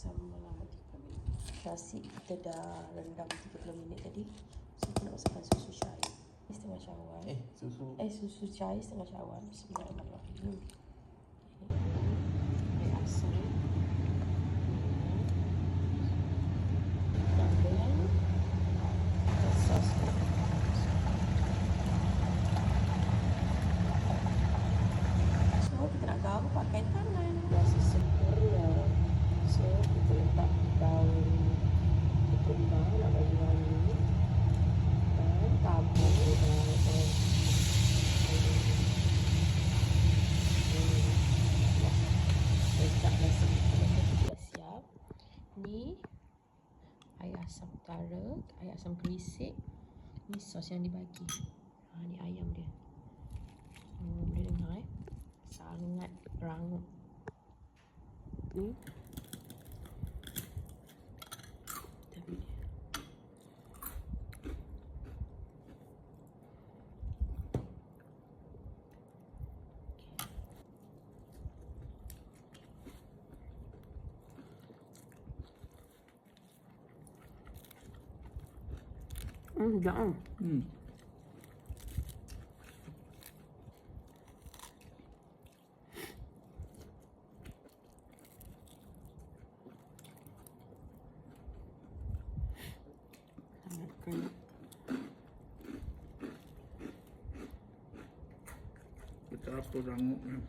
Sambal hati kami. Nasi kita dah rendam 30 minit tadi. So kita nak masukkan susu cair setengah cawan. Susu cair setengah cawan. Bismillahirrahmanirrahim. Air asam. Tambah sos. So kita nak garuk pakai tangan. Rasa sempurna. So kita letak daun ketumbar nak bagi wangi dan tabur dan letak nasi kita dah siap. Ni air asam utara, air asam kerisik. Ni sos yang dibagi. Ni ayam dia. Boleh dengar sangat rangup. Ni tapi jangan. Betapa rangupnya.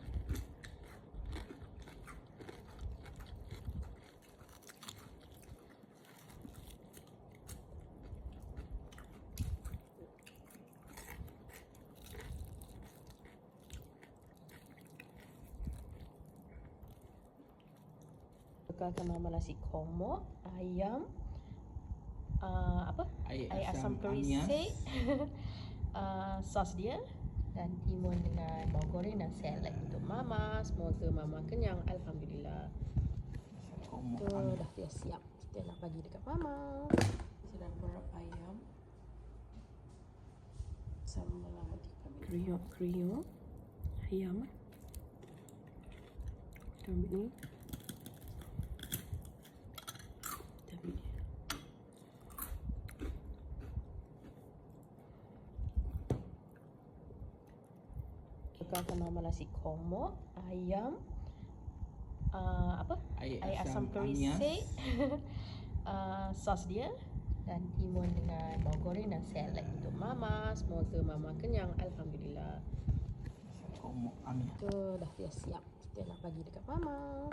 Bekalkan mama nasi komok, ayam, air asam kerisik, sos dia dan timun dengan bawang goreng dan salad untuk mama. Semoga mama kenyang. Alhamdulillah. Tu dah siap. Kita nak bagi dekat mama. Kita dah berap ayam. Sambal hati kami. Kriuk ayam. Kita ambil ni. Bekalkan mama nasi komok, ayam, air asam kerisik, sos dia dan timun dengan bawang goreng dan salad untuk mama. Semoga mama kenyang. Alhamdulillah. Komok amias. Tu dah siap. Kita nak bagi dekat mama.